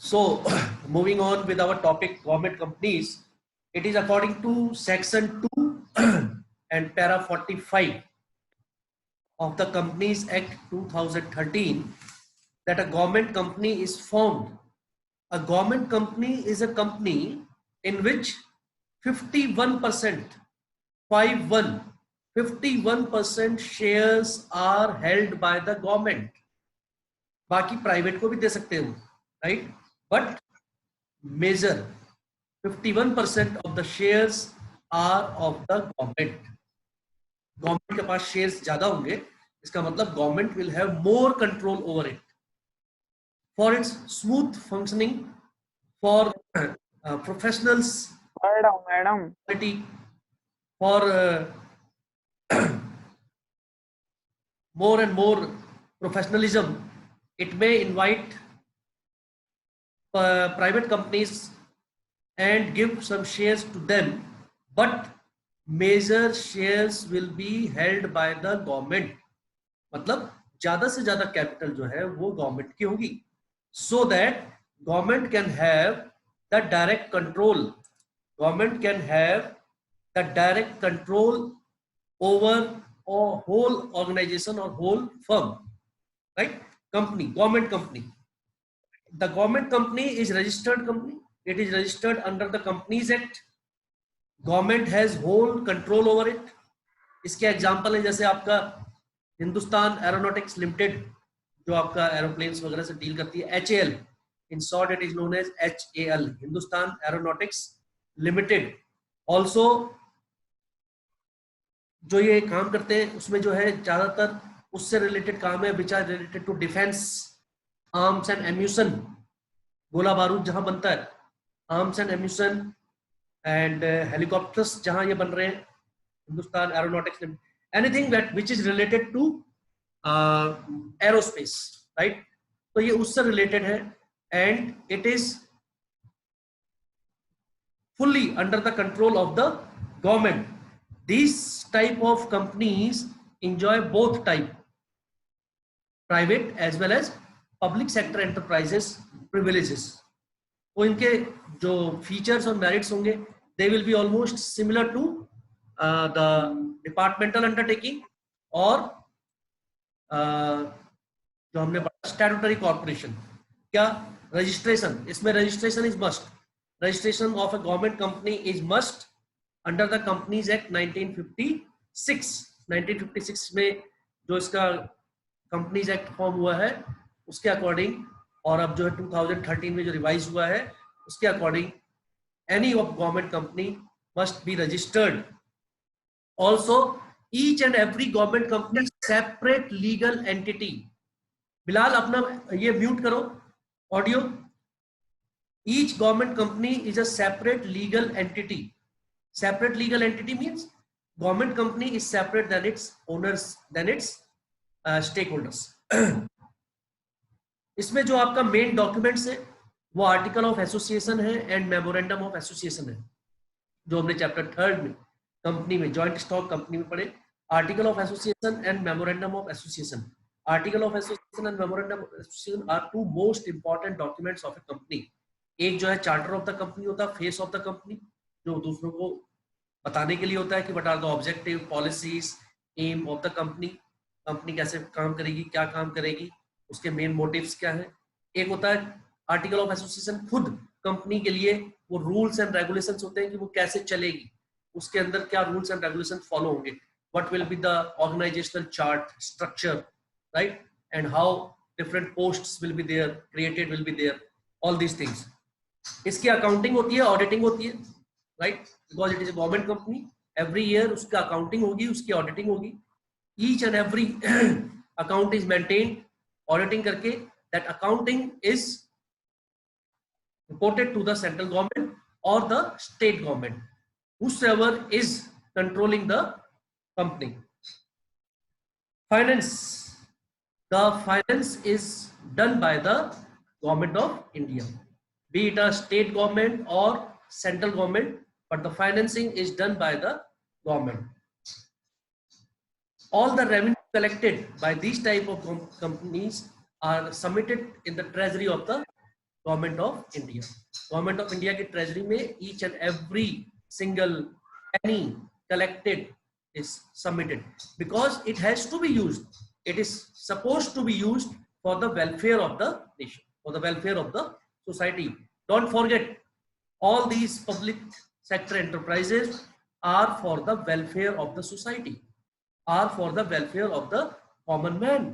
So, moving on with our topic, government companies, it is according to Section 2 and Para 45 of the Companies Act 2013 that a government company is formed. A government company is a company in which 51%, 51% shares are held by the government. बाकी private को भी दे सकते हो, right, but major 51% of the shares are of the government. Government के पास shares ज्यादा होंगे, इसका मतलब government will have more control over it for its smooth functioning, for professionals, madam for more and more professionalism. It may invite private companies and give some shares to them, but major shares will be held by the government. मतलब ज्यादा से ज्यादा capital जो है वो government की होगी, so that government can have the direct control. Government can have the direct control over a whole organization or whole firm, right? Company, government company. The government company is registered company. It is registered under the Companies Act. Government has whole control over it. इसके example है जैसे आपका Hindustan aeronautics limited जो आपका aeroplanes वगैरह से deal करती है, HAL, in short it is known as HAL, Hindustan aeronautics limited. Also जो ये काम करते हैं उसमें जो है ज्यादातर उससे रिलेटेड काम है which are related to defence, arms and ammunition, गोला बारूद जहां बनता है, arms and ammunition and helicopters जहां ये बन रहे हैं, Hindustan Aeronautics, anything that which is related to aerospace, right. तो ये उससे रिलेटेड है and it is fully under the control of the government. These type of companies enjoy both type, private as well as public sector enterprises privileges. तो इनके जो features और merits होंगे they will be almost similar to the departmental undertaking और जो हमने पढ़ा statutory corporation. क्या रजिस्ट्रेशन, इसमें registration is must. Registration of a government company is must under the Companies Act 1956. 1956 में जो इसका Companies Act फॉर्म हुआ है उसके अकॉर्डिंग, और अब जो है 2013 में जो रिवाइज हुआ है उसके according, any of government company must be registered. Also, each and every government company separate legal entity. Bilal अपना ये म्यूट करो audio. Each government company is a separate legal entity. Separate legal entity means government company is separate than its owners, than its stakeholders. इसमें जो आपका main documents है वो article of association है and memorandum of association है, जो हमने chapter 3 में कंपनी में जॉइंट स्टॉक कंपनी में पढ़े. Article of association and memorandum of association. Article of association and memorandum of association are two most important documents of a company. एक जो है चार्टर ऑफ द कंपनी होता है, face of the company, जो दूसरों को बताने के लिए होता है कि what are the objective, policies, aim of the company, company कैसे काम करेगी, क्या काम करेगी, उसके मेन मोटिव्स क्या है. एक होता है आर्टिकल ऑफ एसोसिएशन, खुद कंपनी के लिए वो रूल्स एंड रेगुलेशंस होते हैं कि वो कैसे चलेगी, उसके अंदर क्या रूल्स एंड रेगुलेशन फॉलो होंगे, what will be the organizational chart structure, right, and how different posts will be there, created will be there, all these things. इसकी अकाउंटिंग होती है, ऑडिटिंग होती है, right, because it is a government company. Every year उसका accounting होगी, उसकी auditing होगी. Each and every account is maintained, auditing करके that accounting is reported to the central government और the state government, whosoever is controlling the company. Finance. The finance is done by the government of India, be it a state government or central government, but the financing is done by the government. All the revenue collected by these type of companies are submitted in the treasury of the government of India. Government of India की treasury में each and every single penny collected is submitted because it has to be used. It is supposed to be used for the welfare of the nation, for the welfare of the society. Don't forget, all these public sector enterprises are for the welfare of the society, are for the welfare of the common man,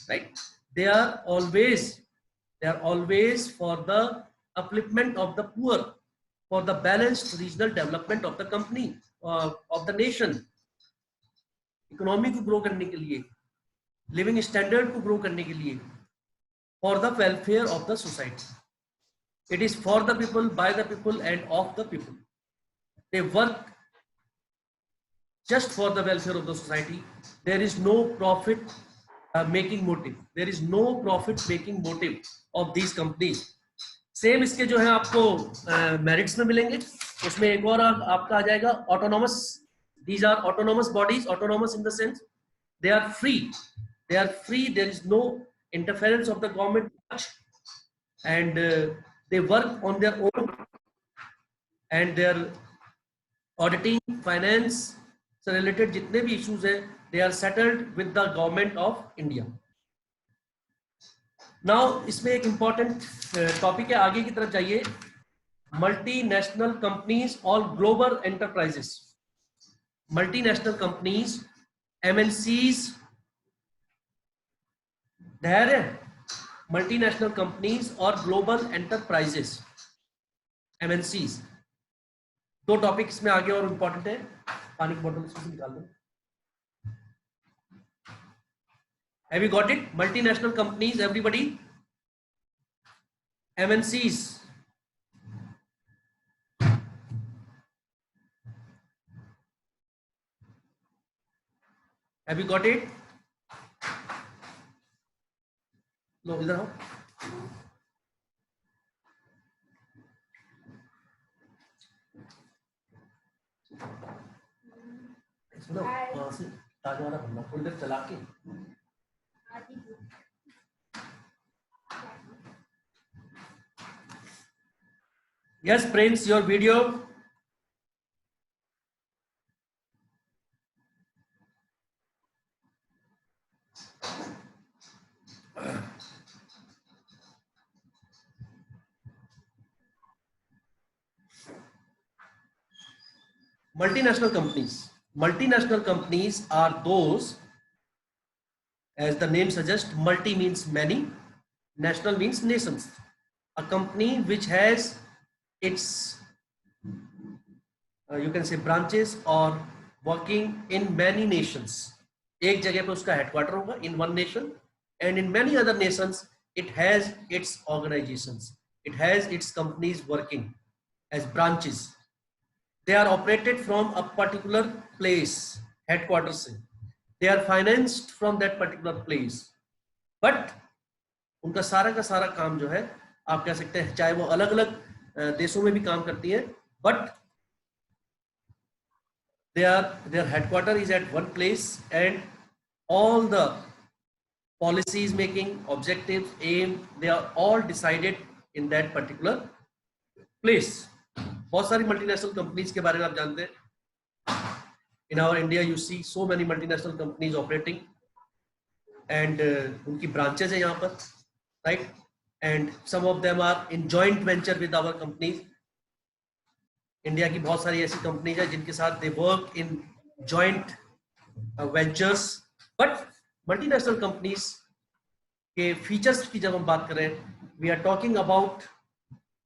right? They are always for the upliftment of the poor, for the balanced regional development of the company, of the nation, economy को grow करने के लिए, living standard को grow करने के लिए, for the welfare of the society. It is for the people, by the people end of the people. They work just for the welfare of the society. There is no profit making motive. There is no profit making motive of these companies. Same इसके जो है आपको merits में मिलेंगे। उसमें एक और आपका आ जाएगा autonomous. These are autonomous bodies. Autonomous in the sense they are free. They are free. There is no interference of the government much, and they work on their own. And their auditing, finance से related जितने भी issues हैं, they are settled with the government of India. Now इसमें एक important topic है, आगे की तरफ जाइए। Multinational companies or global enterprises. Multinational companies, MNCs, धैर्य, multinational companies और global enterprises, MNCs। दो टॉपिक इसमें आगे और इंपॉर्टेंट है। पानी की बोतल इसमें निकाल दो। Have you got it? Multinational companies, everybody. MNCs. Have you got it? लो इधर आओ। वहां से ताज वाला भरना, थोड़ी देर चला के। Yes, Prince, your video. Multinational companies. Multinational companies are those, as the name suggests, multi means many, national means nations. A company which has its, you can say, branches or working in many nations. एक जगह पे उसका headquarter होगा, in one nation, and in many other nations it has its organizations, it has its companies working as branches. They are operated from a particular place, headquarters से. They are financed from that particular place. But उनका सारा का सारा काम जो है, आप कह सकते हैं, चाहे वो अलग अलग देशों में भी काम करती है, but their headquarter is at one place, and all the policies making, objectives, aim, they are all decided in that particular place. बहुत सारी मल्टीनेशनल कंपनीज के बारे में आप जानते हैं। In our India you see so many multinational companies operating, and उनकी branches है यहाँ पर, right? And some of them are in joint venture with our companies. India की बहुत सारी ऐसी कंपनीज है जिनके साथ they work in joint ventures. But multinational companies के फीचर्स की जब हम बात करें, we are talking about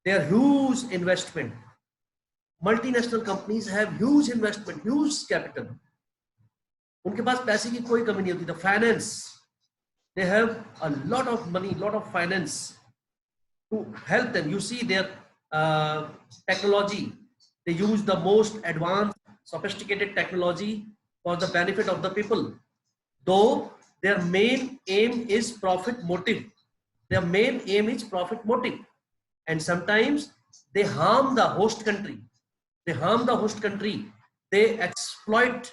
their huge investment. Multinational companies have huge investment, huge capital. उनके पास पैसे की कोई कमी नहीं होती। The finance, they have a lot of money, lot of finance to help them. You see their technology. They use the most advanced, sophisticated technology for the benefit of the people. Though their main aim is profit motive. Their main aim is profit motive, and sometimes they harm the host country. They harm the host country. They exploit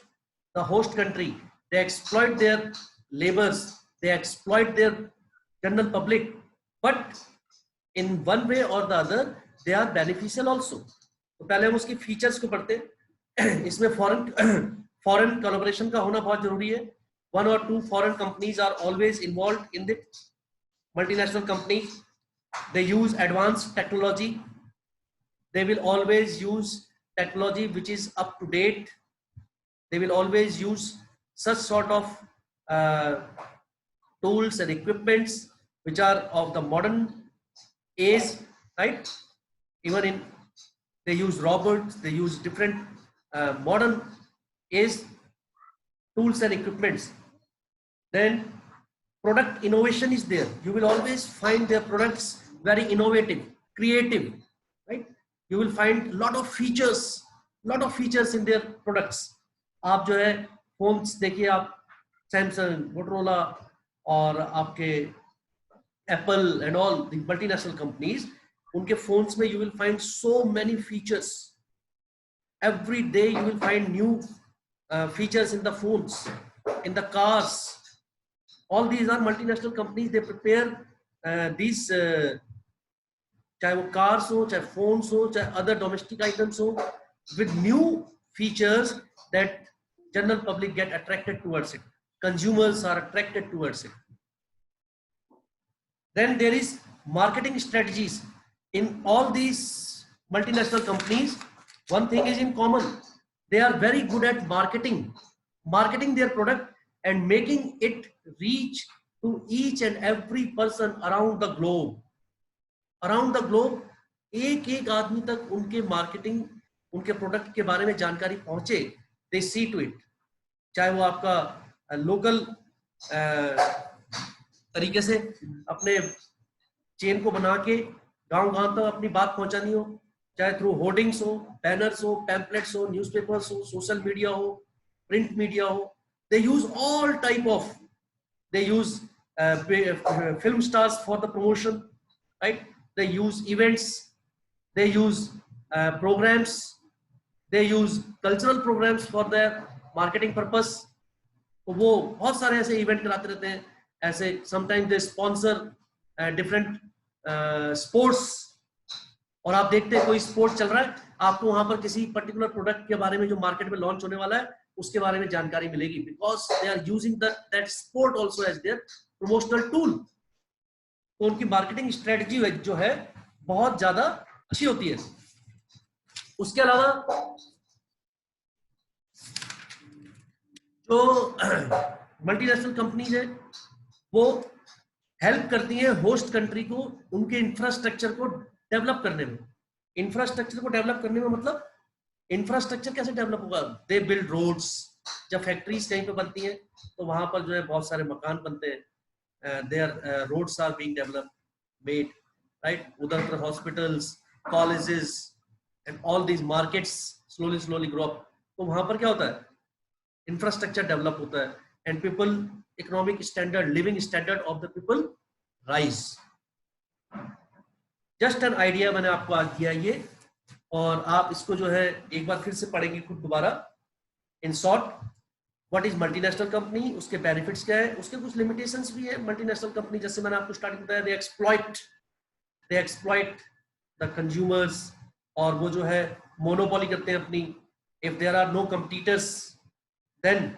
the host country. They exploit their laborers. They exploit their general public. But in one way or the other they are beneficial also. तो पहले हम उसकी features को पढ़ते हैं. इसमें foreign collaboration का होना बहुत जरूरी है. 1 or 2 foreign companies are always involved in the multinational companies. They use advanced technology. They will always use technology which is up to date. They will always use such sort of tools and equipments which are of the modern age, right? Even they use robots, they use different modern age tools and equipments. Then product innovation is there. You will always find their products very innovative, creative, right? You will find lot of features in their products. आप जो है phones देखिए, आप Samsung, Motorola और आपके Apple and all the multinational companies, उनके phones में you will find so many features. Every day you will find new features in the phones, in the cars. All these are multinational companies. They prepare these चाहे वो cars हो, चाहे phones हो, चाहे other domestic items हो, with new features that general public get attracted towards it. Consumers are attracted towards it. Then there is marketing strategies in all these multinational companies. One thing is in common: they are very good at marketing their product and making it reach to each and every person around the globe. एक एक आदमी तक उनके marketing, उनके product के बारे में जानकारी पहुंचे. They see to it. चाहे वो आपका लोकल तरीके से अपने चेन को बना के गांव-गांव तक अपनी बात पहुंचानी हो, चाहे थ्रू होर्डिंग्स हो, बैनर्स हो, पैम्पलेट्स हो, न्यूज़पेपर्स हो, सोशल मीडिया हो, प्रिंट मीडिया हो. They use all type of. They use film stars for the promotion, right? They use events. They use programs. They use cultural programs for their marketing purpose. तो वो बहुत सारे ऐसे event कराते रहते हैं. ऐसे sometimes they sponsor different sports. और आप देखते हैं कोई स्पोर्ट चल रहा है, आपको वहां पर किसी पर्टिकुलर प्रोडक्ट के बारे में जो मार्केट में लॉन्च होने वाला है उसके बारे में जानकारी मिलेगी, because they are using that sport also as their promotional tool. तो उनकी मार्केटिंग स्ट्रेटजी जो है बहुत ज्यादा अच्छी होती है. उसके अलावा जो मल्टीनेशनल कंपनीज है वो हेल्प करती है होस्ट कंट्री को उनके इंफ्रास्ट्रक्चर को डेवलप करने में. इंफ्रास्ट्रक्चर को डेवलप करने में मतलब इंफ्रास्ट्रक्चर कैसे डेवलप होगा? They build roads. जब फैक्ट्रीज कहीं पे बनती हैं तो वहां पर जो है बहुत सारे मकान बनते हैं. There roads are being develop made, right? उधर पर hospitals, colleges and all these markets slowly grow up. तो वहां पर क्या होता है? इंफ्रास्ट्रक्चर डेवलप होता है and people economic standard, living standard of the people rise. Just an idea मैंने आपको आज दिया ये, और आप इसको जो है एक बार फिर से पढ़ेंगे खुद दोबारा. In short, what is multinational company, उसके बेनिफिट्स क्या है, उसके कुछ लिमिटेशंस भी है. मल्टीनेशनल कंपनी जैसे मैंने आपको स्टार्टिंग बताया, दे एक्सप्लॉइट द कंज्यूमर्स, और वो जो है मोनोपोली करते हैं अपनी. If there are no competitors then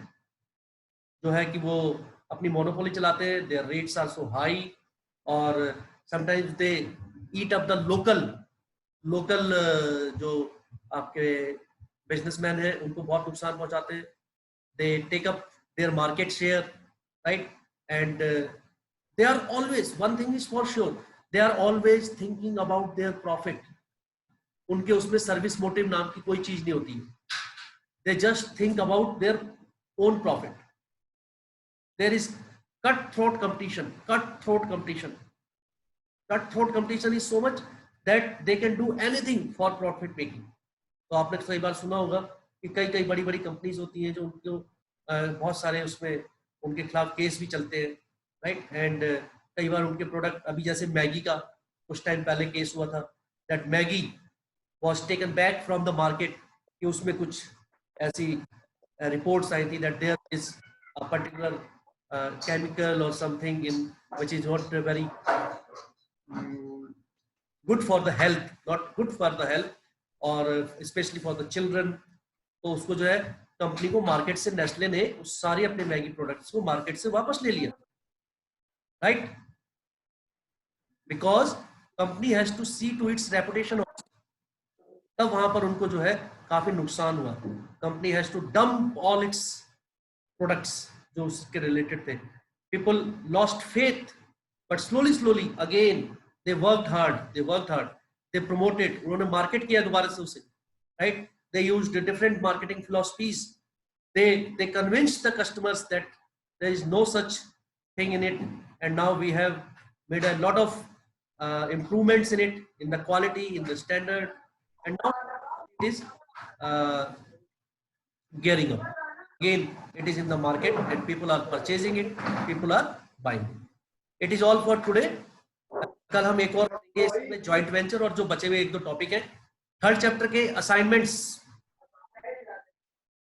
जो है कि वो अपनी मोनोपोली चलाते हैं. Their rates are so high, और sometimes they eat up the local जो आपके बिजनेसमैन हैं उनको बहुत नुकसान पहुंचाते हैं. They take up their market share, right? And they are always, one thing is for sure, they are always thinking about their profit. उनके उसमें सर्विस मोटिव नाम की कोई चीज नहीं होती. They just think about their own profit. There is cutthroat competition is so much that they can do anything for profit making. तो आपने कई बार सुना होगा कि कई बड़ी कंपनीज होती हैं जो उनको बहुत सारे उसमें उनके खिलाफ केस भी चलते हैं, राइट? एंड कई बार उनके प्रोडक्ट, अभी जैसे मैगी का कुछ टाइम पहले केस हुआ था, that Maggi was taken back from the market, कि उसमें कुछ ऐसी रिपोर्ट्स आई थी that there is a particular chemical or something in which is not very good for the health, not good for the health, और especially for the children. तो उसको जो है कंपनी को मार्केट से, नेस्ले ने उस सारी अपने मैगी प्रोडक्ट्स को मार्केट से वापस ले लिया, right, because company has to see to its reputation. तब वहां पर उनको जो है काफी नुकसान हुआ. Company has to dump all its products जो उसके रिलेटेड थे. People lost faith, but slowly again they worked hard, they promoted, उन्होंने मार्केट किया दोबारा से उसे, right. They used different marketing philosophies. They convinced the customers that there is no such thing in it, and now we have made a lot of improvements in it, in the quality, in the standard, and now it is gearing up. Again, it is in the market and people are purchasing it, people are buying it. It is all for today. कल हम एक और joint venture और जो बचे हुए एक दो टॉपिक है. थर्ड चैप्टर के असाइनमेंट्स